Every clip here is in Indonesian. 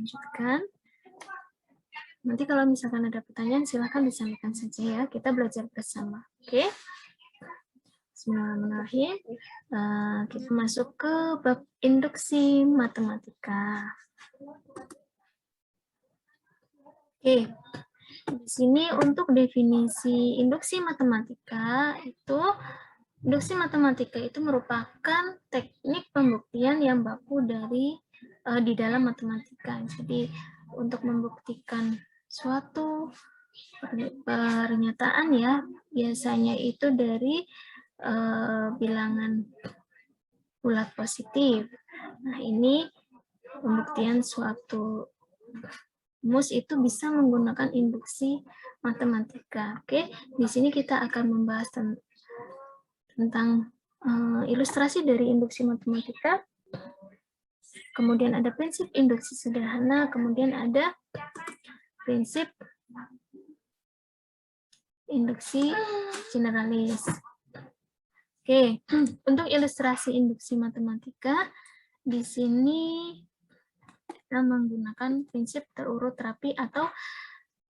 lanjutkan. Nanti kalau misalkan ada pertanyaan, silakan disampaikan saja ya. Kita belajar bersama. Oke? Bismillahirrahmanirrahim. Kita masuk ke bab induksi matematika. Oke. Di sini untuk definisi induksi matematika itu merupakan teknik pembuktian yang baku di dalam matematika. Jadi untuk membuktikan suatu pernyataan ya, biasanya itu dari bilangan bulat positif. Nah, ini pembuktian suatu rumus itu bisa menggunakan induksi matematika. Oke, di sini kita akan membahas tentang ilustrasi dari induksi matematika. Kemudian ada prinsip induksi sederhana, kemudian ada prinsip induksi generalis. Oke, untuk ilustrasi induksi matematika, di sini kita menggunakan prinsip terurut rapi atau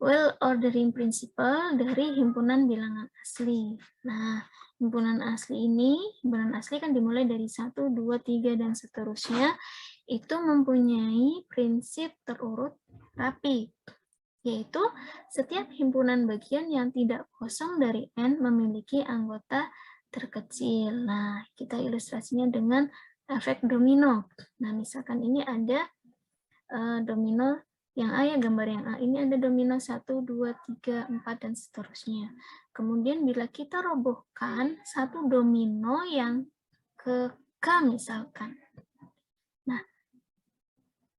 well ordering principle dari himpunan bilangan asli. Nah, himpunan asli kan dimulai dari 1, 2, 3, dan seterusnya, itu mempunyai prinsip terurut rapi, yaitu setiap himpunan bagian yang tidak kosong dari N memiliki anggota terkecil. Nah, kita ilustrasinya dengan efek domino. Nah, misalkan ini ada domino yang A ya, gambar yang A. Ini ada domino 1, 2, 3, 4, dan seterusnya. Kemudian bila kita robohkan satu domino yang ke K misalkan. Nah,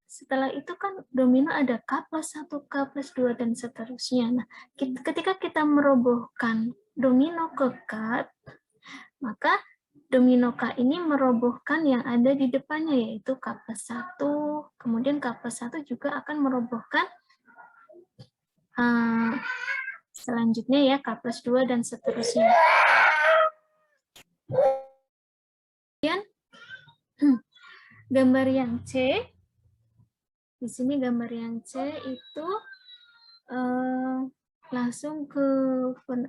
setelah itu kan domino ada K plus 1, K plus 2, dan seterusnya. Nah, ketika kita merobohkan domino ke K, maka domino K ini merobohkan yang ada di depannya, yaitu K plus 1, kemudian K plus 1 juga akan merobohkan selanjutnya ya, K plus 2, dan seterusnya. Kemudian, gambar yang C, di sini gambar yang C itu langsung ke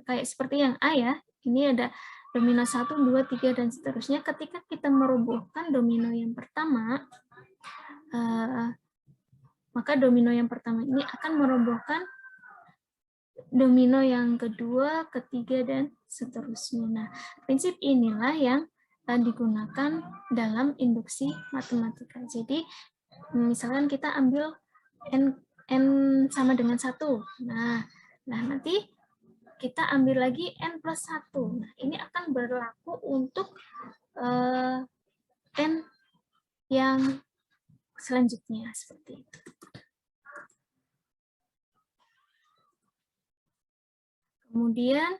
kayak seperti yang A ya. Ini ada domino 1, 2, 3, dan seterusnya. Ketika kita merobohkan domino yang pertama, maka domino yang pertama ini akan merobohkan domino yang kedua, ketiga, dan seterusnya. Nah, prinsip inilah yang digunakan dalam induksi matematika. Jadi, misalkan kita ambil N sama dengan 1. Nah, nanti kita ambil lagi N plus 1. Nah, ini akan berlaku untuk N yang selanjutnya, seperti itu. Kemudian,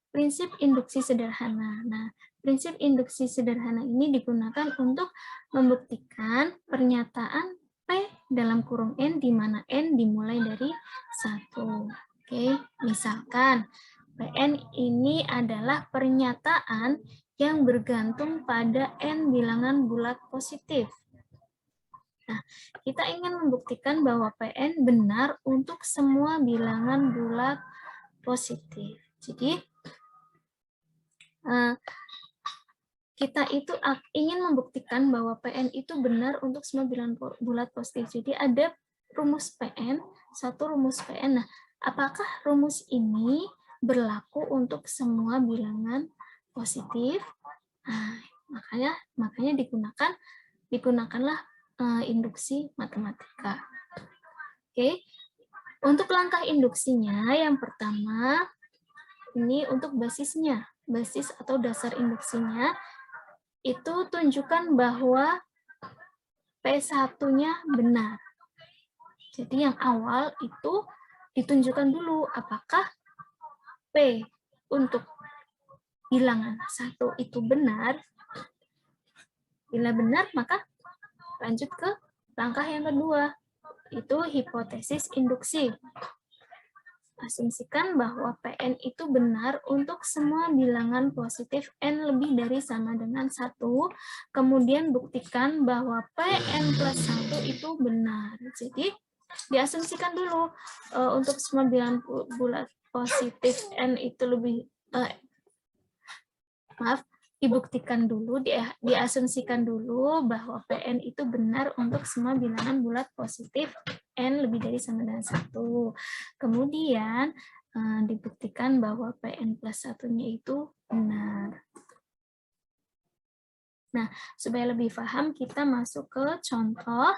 prinsip induksi sederhana. Nah, prinsip induksi sederhana ini digunakan untuk membuktikan pernyataan P dalam kurung N, di mana N dimulai dari 1. Oke, misalkan Pn ini adalah pernyataan yang bergantung pada N bilangan bulat positif. Nah, kita ingin membuktikan bahwa Pn benar untuk semua bilangan bulat positif. Jadi, kita itu ingin membuktikan bahwa Pn itu benar untuk semua bilangan bulat positif. Jadi, ada rumus Pn, satu rumus Pn. Nah, apakah rumus ini berlaku untuk semua bilangan positif? Nah, makanya digunakanlah induksi matematika. Oke. Untuk langkah induksinya, yang pertama, ini untuk basisnya. Basis atau dasar induksinya, itu tunjukkan bahwa P1-nya benar. Jadi yang awal itu ditunjukkan dulu apakah P untuk bilangan 1 itu benar. Bila benar, maka lanjut ke langkah yang kedua, itu hipotesis induksi. asumsikan bahwa PN itu benar untuk semua bilangan positif N lebih dari sama dengan 1, kemudian buktikan bahwa PN plus 1 itu benar. Jadi, diasumsikan dulu untuk semua bilangan bulat positif N itu lebih, dibuktikan dulu, diasumsikan dulu bahwa PN itu benar untuk semua bilangan bulat positif N lebih dari sama dengan 1. Kemudian dibuktikan bahwa PN plus 1-nya itu benar. Nah, supaya lebih paham, kita masuk ke contoh.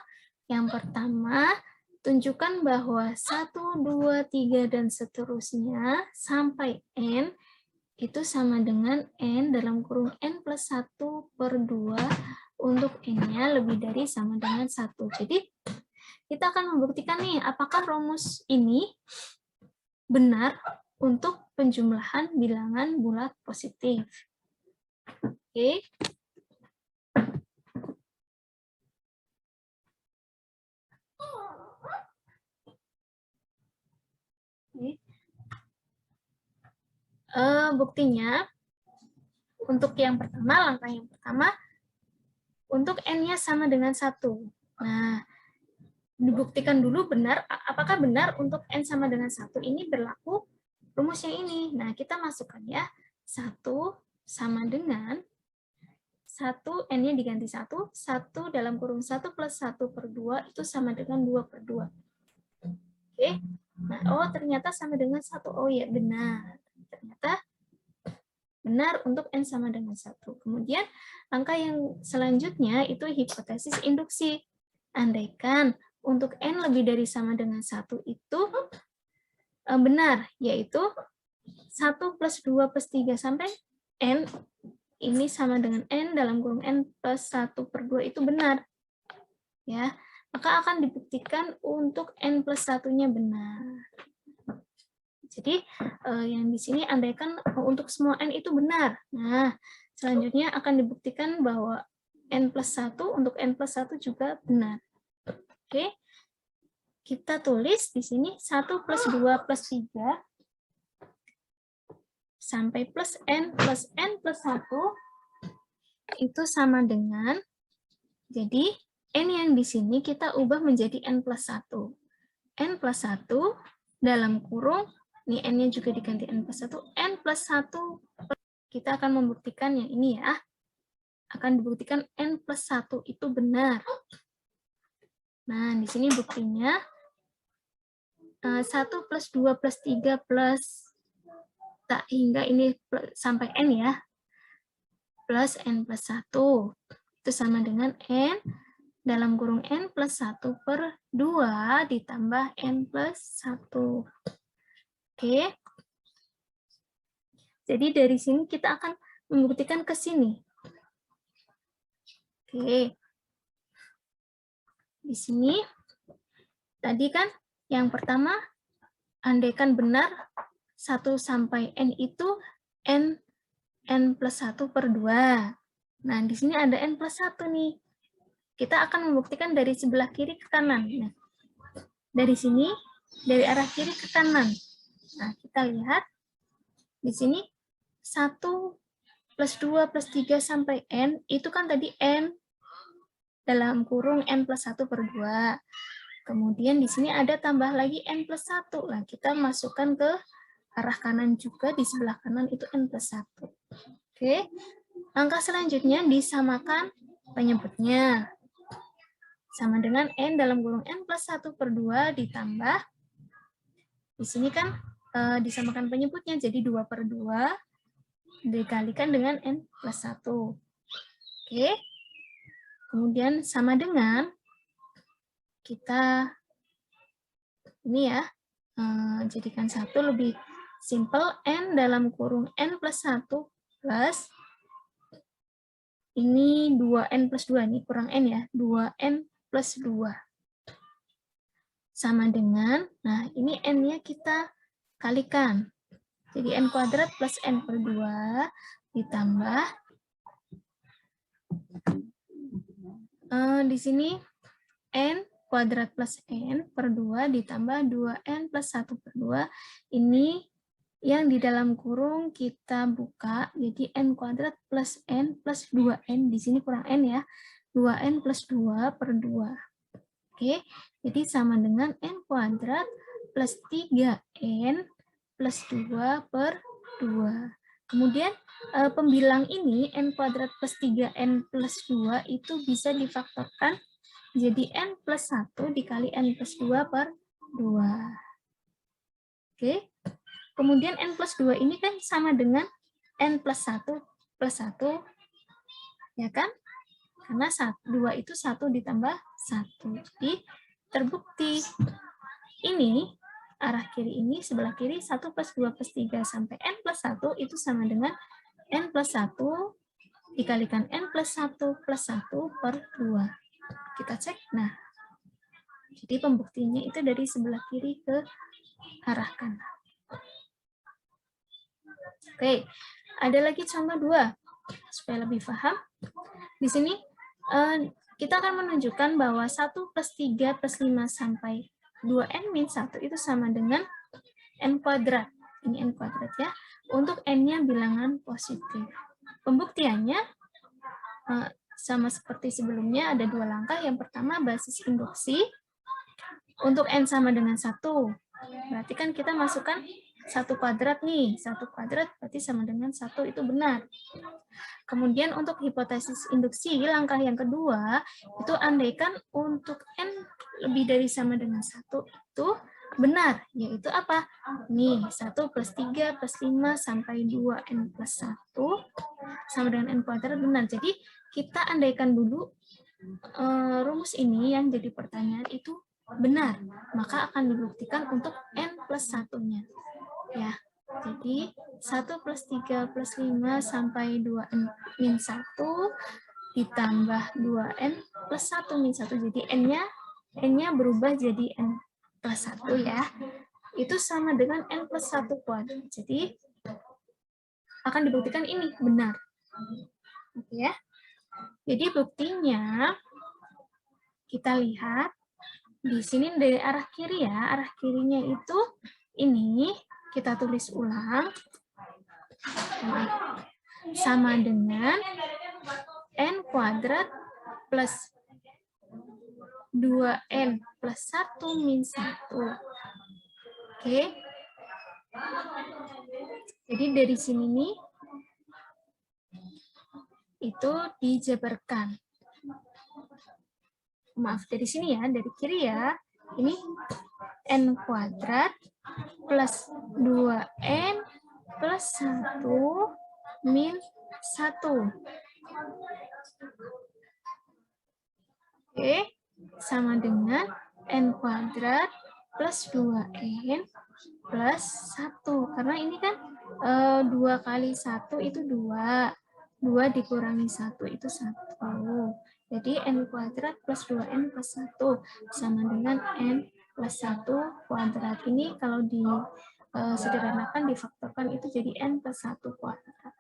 Yang pertama, tunjukkan bahwa 1, 2, 3, dan seterusnya sampai N itu sama dengan N dalam kurung N plus 1 per 2 untuk N-nya lebih dari sama dengan 1. Jadi, kita akan membuktikan nih, apakah rumus ini benar untuk penjumlahan bilangan bulat positif. Oke. Buktinya, untuk yang pertama, langkah yang pertama, untuk N-nya sama dengan 1. Nah, dibuktikan dulu benar, apakah benar untuk N sama dengan 1 ini berlaku rumus yang ini. Nah, kita masukkan ya, 1 sama dengan 1, N-nya diganti 1 dalam kurung 1 plus 1 per 2 itu sama dengan 2 per 2. Oke, nah, oh ternyata sama dengan 1, oh ya benar. Ternyata benar untuk N sama dengan 1. Kemudian langkah yang selanjutnya itu hipotesis induksi. Andaikan untuk N lebih dari sama dengan 1 itu benar, yaitu 1 plus 2 plus 3 sampai N ini sama dengan N dalam kurung N plus 1 per 2 itu benar. Ya, maka akan dibuktikan untuk N plus 1-nya benar. Jadi yang di sini andaikan untuk semua N itu benar. Nah, selanjutnya akan dibuktikan bahwa N plus 1 untuk N plus 1 juga benar. Oke, kita tulis di sini 1 plus 2 plus 3 sampai plus N plus 1 itu sama dengan, jadi N yang di sini kita ubah menjadi N plus 1. N plus 1 dalam kurung, ini N-nya juga diganti N plus 1, N plus 1, kita akan membuktikan yang ini ya, akan dibuktikan N plus 1 itu benar. Nah, di sini buktinya 1 plus 2 plus 3 plus, tak hingga ini sampai N ya, plus N plus 1, itu sama dengan N dalam kurung N plus 1 per 2 ditambah N plus 1. Oke. Jadi dari sini kita akan membuktikan ke sini. Oke. Di sini tadi kan yang pertama, andaikan benar 1 sampai N itu N plus 1 per 2. Nah, di sini ada N plus 1 nih. Kita akan membuktikan dari sebelah kiri ke kanan. Nah, dari sini, dari arah kiri ke kanan. Nah, kita lihat di sini 1 plus 2 plus 3 sampai N, itu kan tadi N dalam kurung N plus 1 per 2. Kemudian di sini ada tambah lagi N plus 1. Nah, kita masukkan ke arah kanan juga, di sebelah kanan itu N plus 1. Oke, langkah selanjutnya disamakan penyebutnya. Sama dengan N dalam kurung N plus 1 per 2 ditambah, di sini kan disamakan penyebutnya, jadi 2 per 2 dikalikan dengan N plus 1. Oke, kemudian sama dengan, kita ini ya, jadikan 1 lebih simple, N dalam kurung N plus 1 plus, ini 2N plus 2, ini kurang N ya, 2N plus 2. Sama dengan, nah ini N-nya kita kalikan. Jadi N kuadrat plus N per 2 ditambah, di sini N kuadrat plus N per 2 ditambah 2N plus 1 per 2. Ini yang di dalam kurung kita buka, jadi N kuadrat plus N plus 2N. Di sini kurang N ya. 2N plus 2 per 2. Oke, jadi sama dengan N kuadrat plus 3N plus 2 per 2. Kemudian pembilang ini N kuadrat plus 3N plus 2 itu bisa difaktorkan jadi N plus 1 dikali N plus 2 per 2. Oke, kemudian N plus 2 ini kan sama dengan N plus 1 plus 1, ya kan? Karena 2 itu 1 ditambah 1. Jadi terbukti ini arah kiri ini sebelah kiri 1 plus 2 plus 3 sampai N plus 1 itu sama dengan N plus 1 dikalikan N plus 1 plus 1 per 2. Kita cek. Nah, jadi pembuktiannya itu dari sebelah kiri ke arah kanan. Oke, ada lagi contoh 2 supaya lebih paham. Di sini kita akan menunjukkan bahwa 1 plus 3 plus 5 sampai 2N min 1 itu sama dengan N kuadrat. Ini N kuadrat ya. Untuk N-nya bilangan positif. Pembuktiannya sama seperti sebelumnya, ada 2 langkah. Yang pertama basis induksi. Untuk N sama dengan 1. Berarti kan kita masukkan 1 kuadrat nih. 1 kuadrat berarti sama dengan 1, itu benar. Kemudian untuk hipotesis induksi, langkah yang kedua, itu andaikan untuk N lebih dari sama dengan 1 itu benar, yaitu apa? Nih, 1 plus 3 plus 5 sampai 2N plus 1 sama dengan N kuadrat benar. Jadi kita andaikan dulu rumus ini yang jadi pertanyaan itu benar, maka akan dibuktikan untuk N plus 1-nya. Ya. Jadi 1 plus 3 plus 5 sampai 2N min 1 ditambah 2N plus 1 min 1. Jadi N-nya berubah jadi N plus 1 ya. Itu sama dengan N plus 1 kuadrat. Jadi akan dibuktikan ini benar. Oke ya. Jadi buktinya kita lihat di sini dari arah kiri ya. Arah kirinya itu ini. Kita tulis ulang, sama dengan N kuadrat plus 2N plus 1 min 1. Oke. Jadi dari sini nih, itu dijabarkan. Maaf, dari sini ya, dari kiri ya. Ini N kuadrat plus 2N plus 1 min 1. Oke, sama dengan N kuadrat plus 2N plus 1. Karena ini kan 2 kali 1 itu 2. 2 dikurangi 1 itu 1. Jadi N kuadrat plus 2N plus 1 sama dengan N plus 1 kuadrat. Ini kalau disederhanakan, difaktorkan itu jadi N plus 1 kuadrat.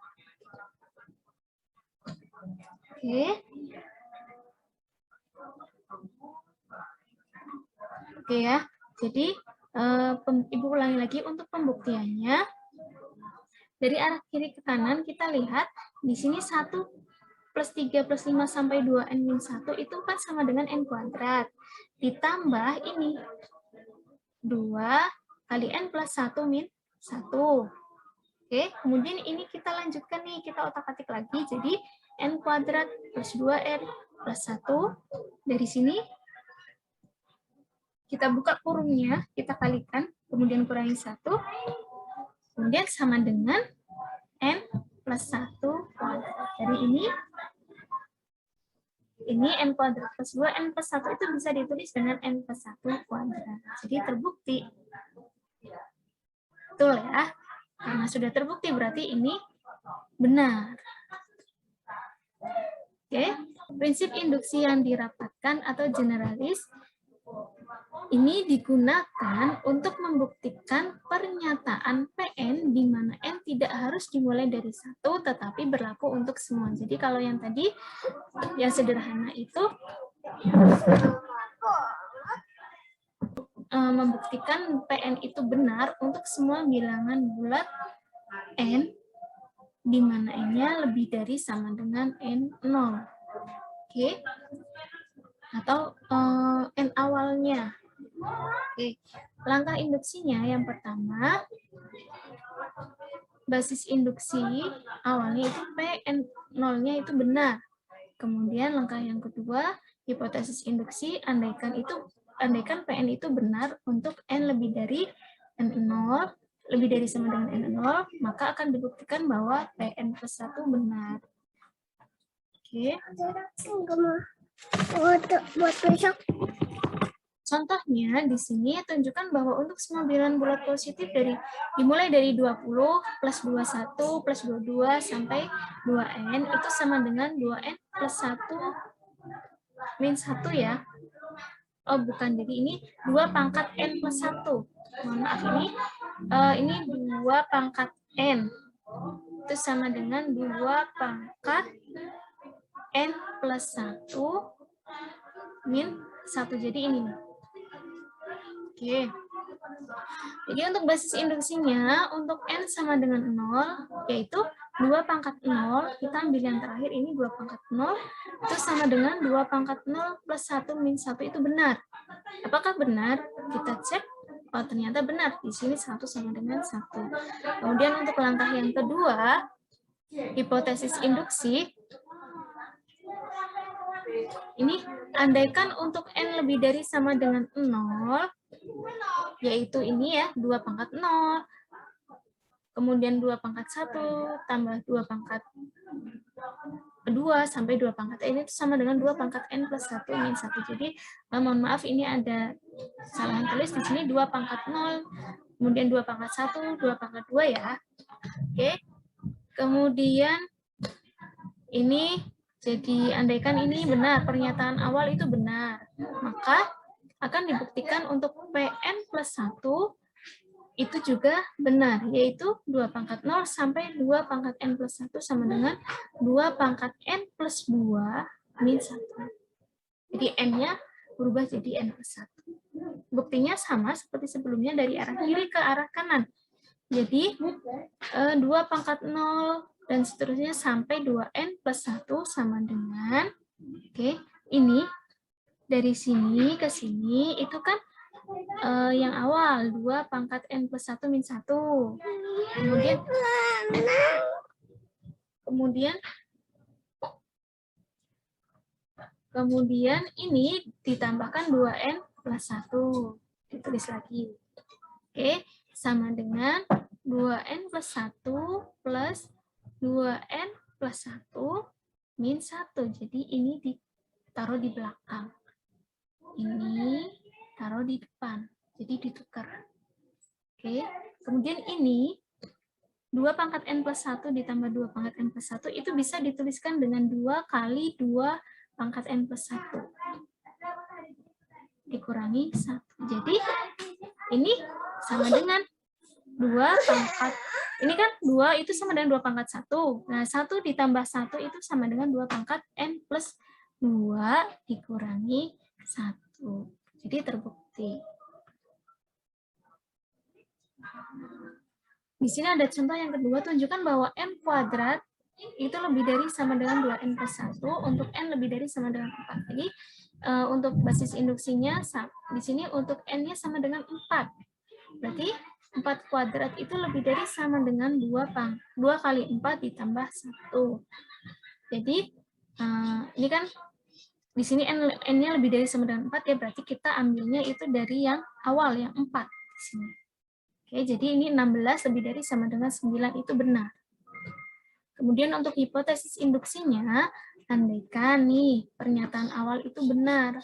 Oke. Oke ya. Jadi Ibu ulangi lagi untuk pembuktiannya. Dari arah kiri ke kanan kita lihat di sini 1 plus 3 plus 5 sampai 2N min 1 itu kan sama dengan N kuadrat. Ditambah ini 2 kali N plus 1 min 1. Oke, kemudian ini kita lanjutkan nih, kita otak-atik lagi. Jadi N kuadrat plus 2N plus 1. Dari sini kita buka kurungnya, kita kalikan, kemudian kurangi 1. Kemudian sama dengan N plus 1 kuadrat. Dari ini N kuadrat plus 2, N plus 1 itu bisa ditulis dengan N plus 1 kuadrat. Jadi terbukti. Betul ya. Karena sudah terbukti berarti ini benar. Oke. Prinsip induksi yang dirapatkan atau generalis ini digunakan untuk membuktikan pernyataan PN di mana N tidak harus dimulai dari 1 tetapi berlaku untuk semua. Jadi kalau yang tadi yang sederhana itu membuktikan PN itu benar untuk semua bilangan bulat N, di mana N-nya lebih dari sama dengan N0. Oke. Atau N awalnya. Oke. Langkah induksinya yang pertama, basis induksi awalnya itu PN0-nya itu benar. Kemudian langkah yang kedua, hipotesis induksi, andaikan PN itu benar untuk N lebih dari N0, lebih dari sama dengan N0, maka akan dibuktikan bahwa PN plus 1 benar. Oke. Buat besok. Contohnya di sini tunjukkan bahwa untuk semua bilangan bulat positif dimulai dari 20 plus 21 plus 22 sampai 2N itu sama dengan 2N plus 1 min 1 ya. Oh bukan, jadi ini 2 pangkat N plus 1. Mohon maaf, ini 2 pangkat N. Itu sama dengan 2 pangkat N plus 1 min 1. Jadi ini. Oke. Jadi untuk basis induksinya, untuk N sama dengan 0, yaitu 2 pangkat 0, kita ambil yang terakhir ini 2 pangkat 0, itu sama dengan 2 pangkat 0 plus 1 min 1 itu benar. Apakah benar? Kita cek. Oh, ternyata benar. Di sini 1 sama dengan 1. Kemudian untuk langkah yang kedua, hipotesis induksi. Ini andaikan untuk N lebih dari sama dengan 0, yaitu ini ya, 2 pangkat 0, kemudian 2 pangkat 1, tambah 2 pangkat 2, sampai 2 pangkat N itu sama dengan 2 pangkat N plus 1 min 1. Jadi, mohon maaf, ini ada kesalahan tulis di sini 2 pangkat 0, kemudian 2 pangkat 1, 2 pangkat 2 ya. Oke. Kemudian, ini jadi andaikan ini benar, pernyataan awal itu benar, maka akan dibuktikan untuk PN plus 1 itu juga benar, yaitu 2 pangkat 0 sampai 2 pangkat N plus 1 sama dengan 2 pangkat N plus 2 min 1. Jadi N-nya berubah jadi N plus 1. Buktinya sama seperti sebelumnya dari arah kiri ke arah kanan. Jadi 2 pangkat 0 dan seterusnya sampai 2N plus 1 sama dengan, oke, ini dari sini ke sini itu kan yang awal 2 pangkat N plus 1 min 1. Kemudian ini ditambahkan 2N plus 1. Ditulis lagi. Oke, sama dengan 2N plus 1 plus 2N plus 1 min 1. Jadi ini ditaruh di belakang. Ini taruh di depan. Jadi ditukar. Oke. Kemudian ini 2 pangkat N plus 1 ditambah 2 pangkat N plus 1 itu bisa dituliskan dengan 2 kali 2 pangkat N plus 1. Dikurangi 1. Jadi ini sama dengan 2 pangkat, ini kan 2 itu sama dengan 2 pangkat 1. Nah, 1 ditambah 1 itu sama dengan 2 pangkat N plus 2 dikurangi 1. Jadi terbukti. Di sini ada contoh yang kedua, tunjukkan bahwa N kuadrat itu lebih dari sama dengan 2N plus 1 untuk N lebih dari sama dengan 4. Jadi untuk basis induksinya di sini untuk N-nya sama dengan 4. Berarti 4 kuadrat itu lebih dari sama dengan 2 kali 4 ditambah 1. Jadi ini kan di sini N-nya lebih dari sama dengan 4 ya, berarti kita ambilnya itu dari yang awal, yang 4 di sini. Oke, jadi ini 16 lebih dari sama dengan 9 itu benar. Kemudian untuk hipotesis induksinya, andaikan nih pernyataan awal itu benar,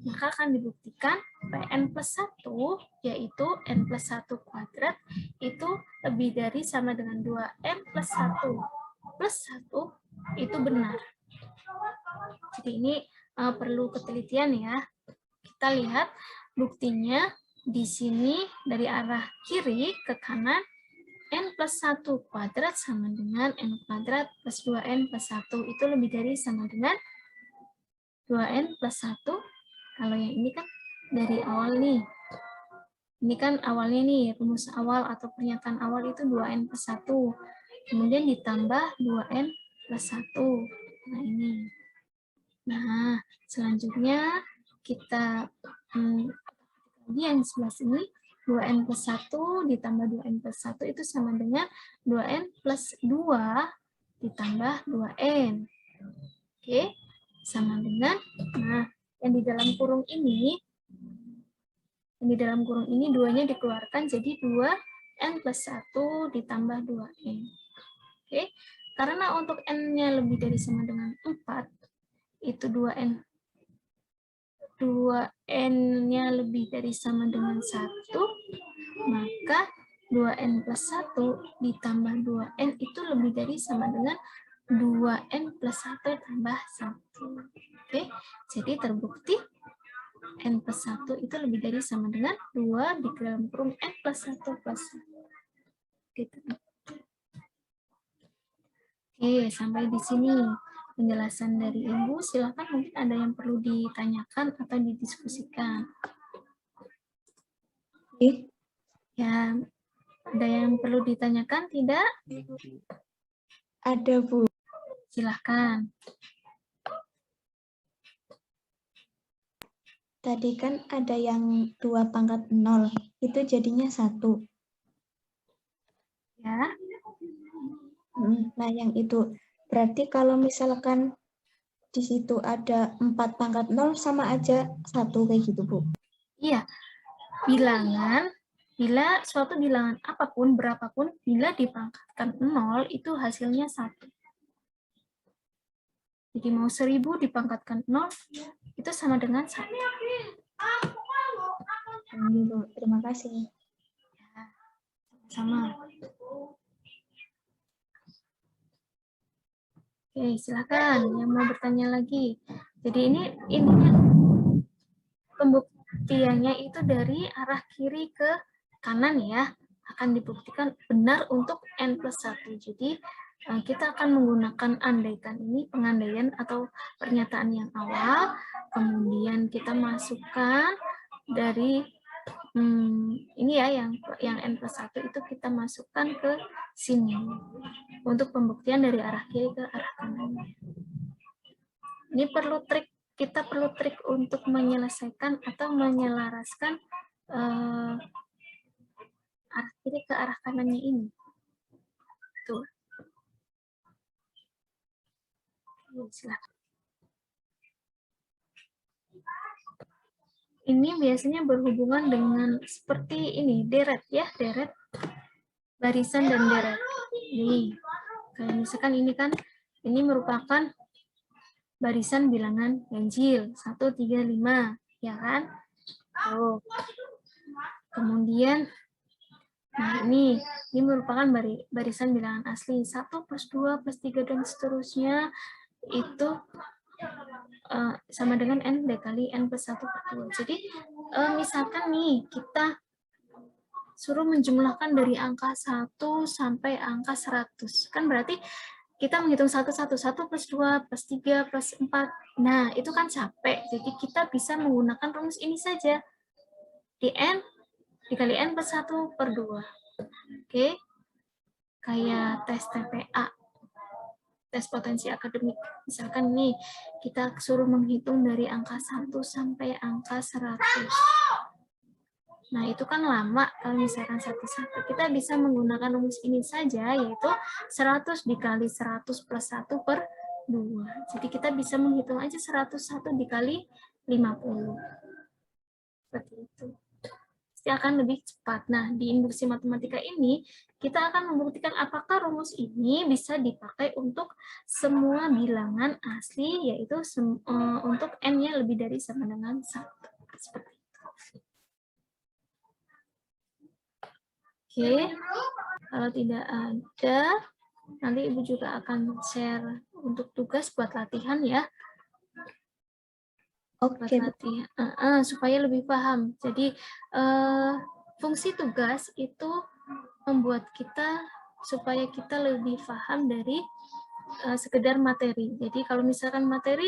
maka akan dibuktikan PN plus 1, yaitu N plus 1 kuadrat, itu lebih dari sama dengan 2N plus 1 plus 1, itu benar. Jadi ini perlu ketelitian ya. Kita lihat buktinya di sini dari arah kiri ke kanan, N plus 1 kuadrat sama dengan N kuadrat plus 2N plus 1. Itu lebih dari sama dengan 2N plus 1. Kalau yang ini kan dari awal nih. Ini kan awalnya nih, rumus awal atau pernyataan awal itu 2N plus 1. Kemudian ditambah 2N plus 1. Nah, ini. Nah, selanjutnya kita lagi yang sebelah sini, 2N plus 1 ditambah 2N plus 1 itu sama dengan 2N plus 2 ditambah 2N. Oke, sama dengan, nah, yang di dalam kurung ini, 2-nya dikeluarkan jadi 2N plus 1 ditambah 2N. Oke, karena untuk N-nya lebih dari sama dengan 4, itu 2N-nya lebih dari sama dengan 1, maka 2N plus 1 ditambah 2N itu lebih dari sama dengan 2N plus 1 tambah 1. Oke, jadi terbukti N plus 1 itu lebih dari sama dengan 2 di dalam kurung N plus 1 plus 1. Gitu. Oke, sampai di sini penjelasan dari Ibu. Silakan mungkin ada yang perlu ditanyakan atau didiskusikan. Ya, ada yang perlu ditanyakan? Tidak? Ada, Bu. Silahkan. Tadi kan ada yang 2 pangkat 0, itu jadinya 1. Ya. Nah, yang itu. Berarti kalau misalkan di situ ada 4 pangkat 0 sama aja 1 kayak gitu, Bu. Iya. Bilangan, bila suatu bilangan apapun, berapapun, bila dipangkatkan 0, itu hasilnya 1. Jadi mau 1000 dipangkatkan 0, itu sama dengan 1. Ini, Bu. Terima kasih. Ya, sama. Oke, silakan yang mau bertanya lagi. Jadi ini pembuktiannya itu dari arah kiri ke kanan ya, akan dibuktikan benar untuk N plus 1. Jadi kita akan menggunakan andaikan ini, pengandaian atau pernyataan yang awal, kemudian kita masukkan dari ini ya, yang N plus 1 itu kita masukkan ke sini untuk pembuktian dari arah kiri ke arah kanan. Ini kita perlu trik untuk menyelesaikan atau menyelaraskan arah kiri ke arah kanannya ini. Tuh. Silakan. Ini biasanya berhubungan dengan seperti ini, deret ya, deret, barisan dan deret. Ini, kayak misalkan ini kan, ini merupakan barisan bilangan ganjil, 1, 3, 5, ya kan? Oh. Kemudian, nah ini merupakan barisan bilangan asli, 1 plus 2 plus 3 dan seterusnya, itu sama dengan N dikali N plus 1 per 2. Jadi, misalkan nih, kita suruh menjumlahkan dari angka 1 sampai angka 100. Kan berarti kita menghitung 1 plus 2 plus 3 plus 4. Nah, itu kan capek. Jadi kita bisa menggunakan rumus ini saja. Di N dikali N plus 1 per 2. Oke. Kayak tes TPA. Tes potensi akademik. Misalkan nih, kita suruh menghitung dari angka 1 sampai angka 100. Nah, itu kan lama kalau misalkan satu-satu. Kita bisa menggunakan rumus ini saja, yaitu 100 dikali 100 plus 1 per 2. Jadi kita bisa menghitung aja 101 dikali 50. Seperti itu. Pasti akan lebih cepat. Nah, di induksi matematika ini, kita akan membuktikan apakah rumus ini bisa dipakai untuk semua bilangan asli, yaitu untuk N-nya lebih dari sama dengan 1. Seperti itu. Oke, kalau tidak ada, nanti Ibu juga akan share untuk tugas buat latihan ya. Oke, buat latihan, supaya lebih paham. Jadi, fungsi tugas itu membuat kita, supaya kita lebih paham dari sekedar materi. Jadi, kalau misalkan materi,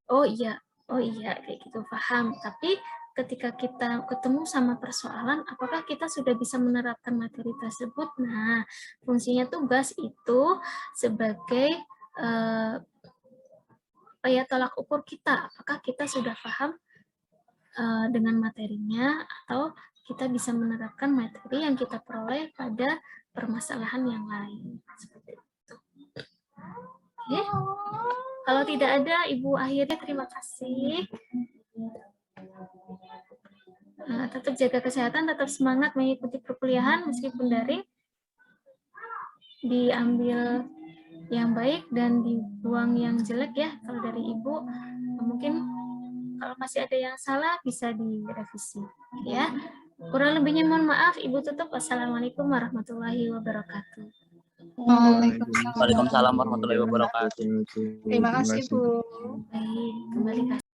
oh iya, kayak gitu, paham. Tapi, ketika kita ketemu sama persoalan, apakah kita sudah bisa menerapkan materi tersebut? Nah, fungsinya tugas itu sebagai tolak ukur kita, apakah kita sudah paham dengan materinya atau kita bisa menerapkan materi yang kita peroleh pada permasalahan yang lain. Seperti itu. Oke. Kalau tidak ada, Ibu akhirnya terima kasih. Tetap jaga kesehatan, tetap semangat mengikuti perkuliahan meskipun daring. Diambil yang baik dan dibuang yang jelek ya. Kalau dari Ibu, mungkin kalau masih ada yang salah bisa direvisi ya. Kurang lebihnya mohon maaf. Ibu tutup. Wassalamualaikum warahmatullahi wabarakatuh. Waalaikumsalam warahmatullahi wabarakatuh. Terima kasih, Bu. Baik, kembali